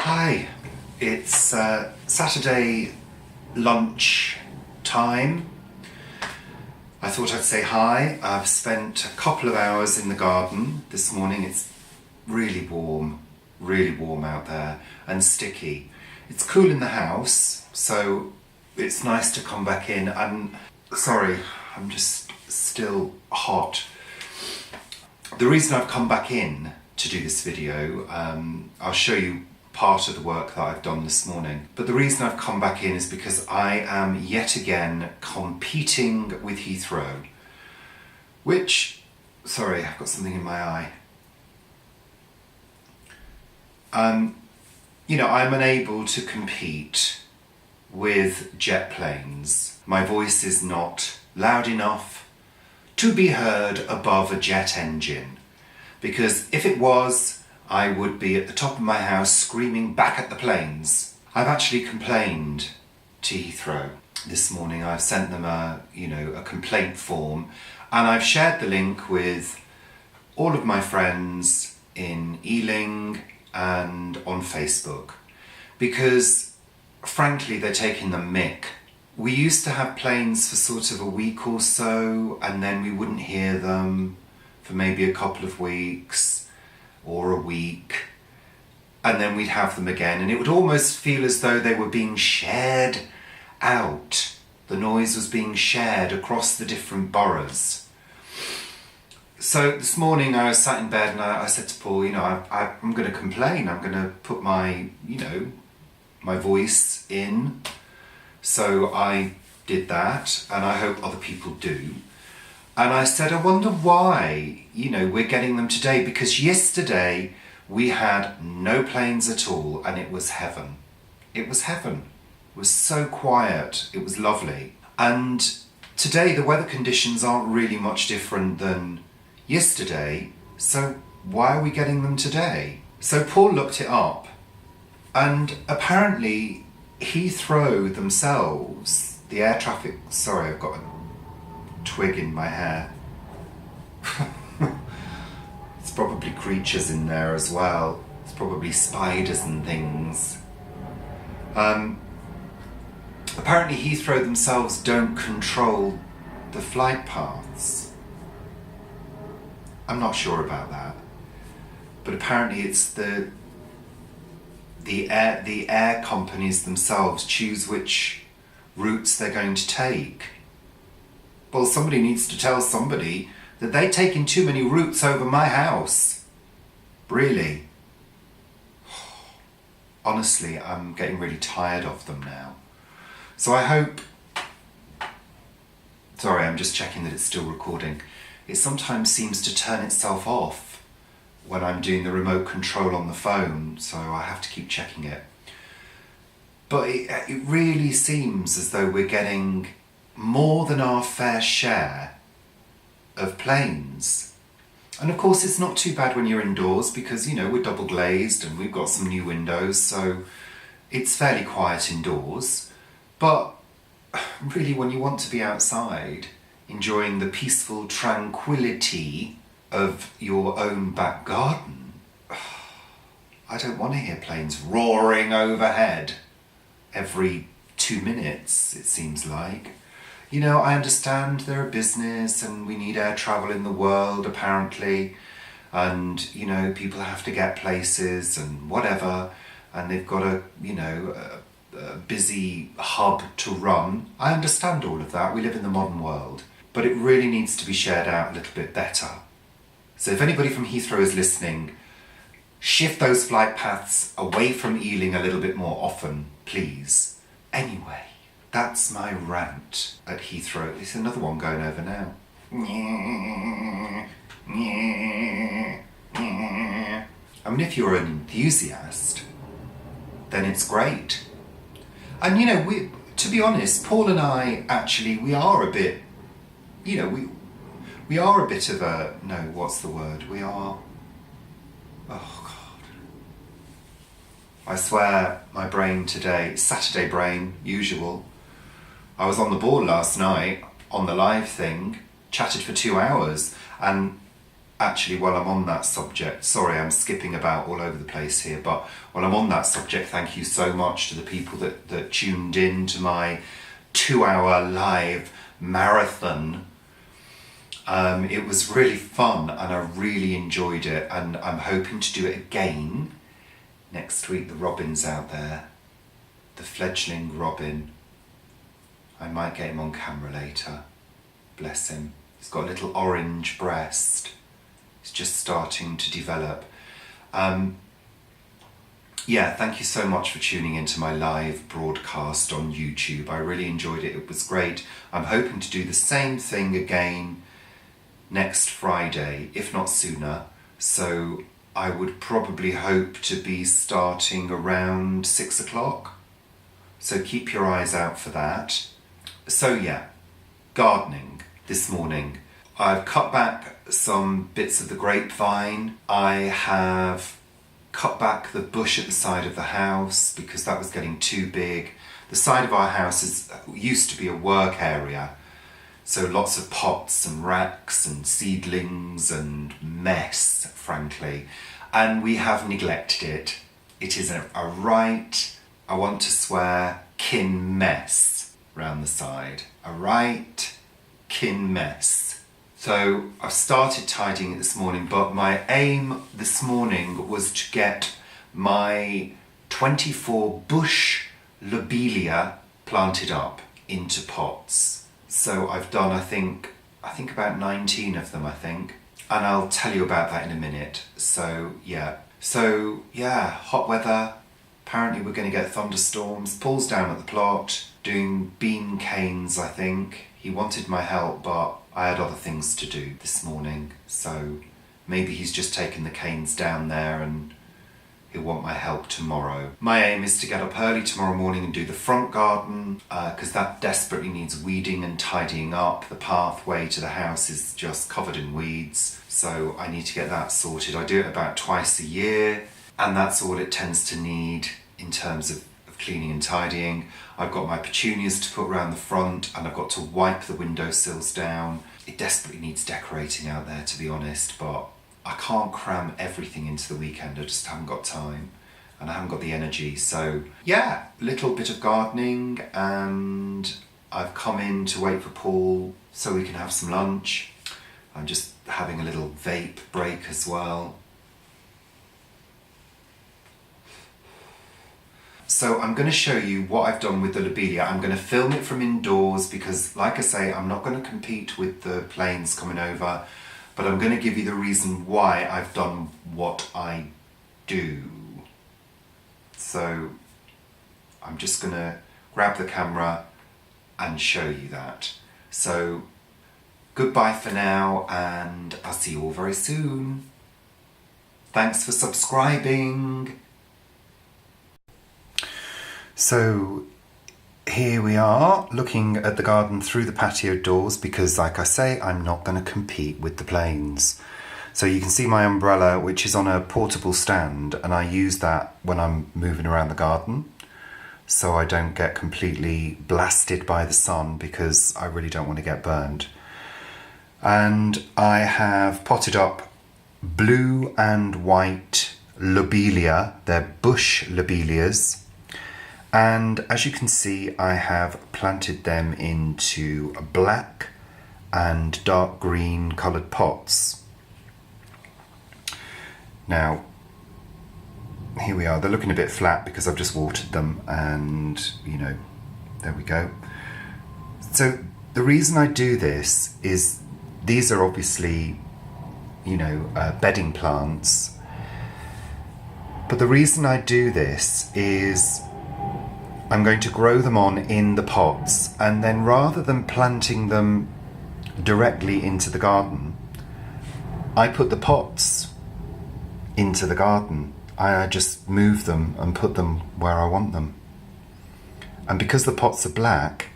Hi, it's Saturday lunch time. I thought I'd say hi. I've spent a couple of hours in the garden this morning. It's really warm out there and sticky. It's cool in the house, so it's nice to come back in. And sorry, I'm just still hot. The reason I've come back in to do this video, I'll show you part of the work that I've done this morning. But the reason I've come back in is because I am yet again competing with Heathrow, which, sorry, I've got something in my eye. I'm unable to compete with jet planes. My voice is not loud enough to be heard above a jet engine, because if it was, I would be at the top of my house screaming back at the planes. I've actually complained to Heathrow this morning. I've sent them a complaint form, and I've shared the link with all of my friends in Ealing and on Facebook, because frankly they're taking the mick. We used to have planes for sort of a week or so, and then we wouldn't hear them for maybe a couple of weeks or a week, and then we'd have them again, and it would almost feel as though they were being shared out. The noise was being shared across the different boroughs. So this morning I was sat in bed and I said to Paul, I'm going to complain. I'm going to put my voice in. So I did that, and I hope other people do. And I said, I wonder why, we're getting them today, because yesterday we had no planes at all, and it was heaven. It was heaven. It was so quiet. It was lovely. And today the weather conditions aren't really much different than yesterday, so why are we getting them today? So Paul looked it up, and apparently Heathrow themselves, the air traffic, sorry, I've got a twig in my hair. It's probably creatures in there as well. It's probably spiders and things. Apparently Heathrow themselves don't control the flight paths. I'm not sure about that, but apparently it's the air companies themselves choose which routes they're going to take. Well, somebody needs to tell somebody that they're taking too many routes over my house. Really. Honestly, I'm getting really tired of them now. So I hope... Sorry, I'm just checking that it's still recording. It sometimes seems to turn itself off when I'm doing the remote control on the phone, so I have to keep checking it. But it really seems as though we're getting more than our fair share of planes. And of course it's not too bad when you're indoors, because we're double glazed and we've got some new windows, so it's fairly quiet indoors. But really, when you want to be outside enjoying the peaceful tranquility of your own back garden, I don't want to hear planes roaring overhead every 2 minutes, it seems like. I understand they're a business and we need air travel in the world, apparently, and people have to get places and whatever, and they've got a busy hub to run. I understand all of that. We live in the modern world, but it really needs to be shared out a little bit better. So if anybody from Heathrow is listening, shift those flight paths away from Ealing a little bit more often, please. Anyway, that's my rant at Heathrow. There's another one going over now. I mean, if you're an enthusiast, then it's great. And to be honest, Paul and I actually, we are a bit, we are a bit of a, no, what's the word? We are, oh God. I swear my brain today, Saturday brain, usual. I was on the board last night on the live thing, chatted for 2 hours, and Actually, while I'm on that subject, sorry, I'm skipping about all over the place here, but while I'm on that subject, thank you so much to the people that tuned in to my 2-hour live marathon. It was really fun and I really enjoyed it, and I'm hoping to do it again next week. The robin's out there, the fledgling robin. I might get him on camera later. Bless him. He's got a little orange breast. It's just starting to develop. Yeah, thank you so much for tuning into my live broadcast on YouTube. I really enjoyed it. It was great. I'm hoping to do the same thing again next Friday, if not sooner. So I would probably hope to be starting around 6 o'clock. So keep your eyes out for that. So yeah, gardening this morning. I've cut back some bits of the grapevine. I have cut back the bush at the side of the house because that was getting too big. The side of our house used to be a work area, so lots of pots and racks and seedlings and mess, frankly, and we have neglected it. It is a right, I want to swear, kin mess round the side. A right kin mess. So I've started tidying it this morning, but my aim this morning was to get my 24 bush Lobelia planted up into pots. So I've done, I think about 19 of them, and I'll tell you about that in a minute. So yeah, hot weather. Apparently we're going to get thunderstorms. Paul's down at the plot doing bean canes, I think. He wanted my help, but I had other things to do this morning, so maybe he's just taken the canes down there and he'll want my help tomorrow. My aim is to get up early tomorrow morning and do the front garden, because that desperately needs weeding and tidying up. The pathway to the house is just covered in weeds, so I need to get that sorted. I do it about twice a year, and that's all it tends to need in terms of cleaning and tidying. I've got my petunias to put around the front, and I've got to wipe the windowsills down. It desperately needs decorating out there, to be honest, but I can't cram everything into the weekend. I just haven't got time and I haven't got the energy. So yeah, little bit of gardening, and I've come in to wait for Paul so we can have some lunch. I'm just having a little vape break as well. So I'm going to show you what I've done with the Lobelia. I'm going to film it from indoors because, like I say, I'm not going to compete with the planes coming over, but I'm going to give you the reason why I've done what I do. So I'm just going to grab the camera and show you that. So goodbye for now, and I'll see you all very soon. Thanks for subscribing. So here we are looking at the garden through the patio doors because, like I say, I'm not going to compete with the planes. So you can see my umbrella, which is on a portable stand, and I use that when I'm moving around the garden so I don't get completely blasted by the sun because I really don't want to get burned. And I have potted up blue and white Lobelia, they're bush Lobelias. And as you can see, I have planted them into black and dark green coloured pots. Now, here we are. They're looking a bit flat because I've just watered them, and, you know, there we go. So the reason I do this is these are obviously, you know, bedding plants. But the reason I do this is I'm going to grow them on in the pots, and then rather than planting them directly into the garden, I put the pots into the garden. I just move them and put them where I want them. And because the pots are black,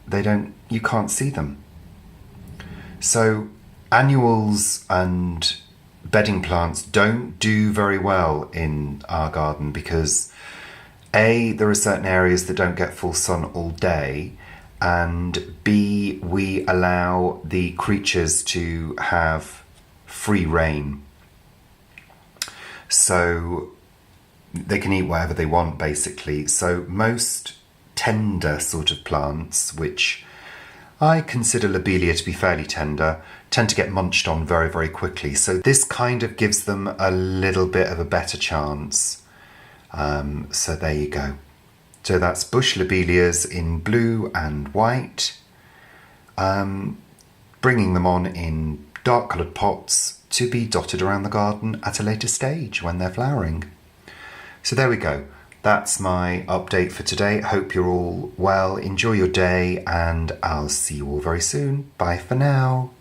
you can't see them. So annuals and bedding plants don't do very well in our garden because A, there are certain areas that don't get full sun all day, and B, we allow the creatures to have free rein. So they can eat whatever they want, basically. So most tender sort of plants, which I consider Lobelia to be fairly tender, tend to get munched on very, very quickly. So this kind of gives them a little bit of a better chance. So there you go. So that's bush lobelias in blue and white. Bringing them on in dark coloured pots to be dotted around the garden at a later stage when they're flowering. So there we go. That's my update for today. Hope you're all well. Enjoy your day, and I'll see you all very soon. Bye for now.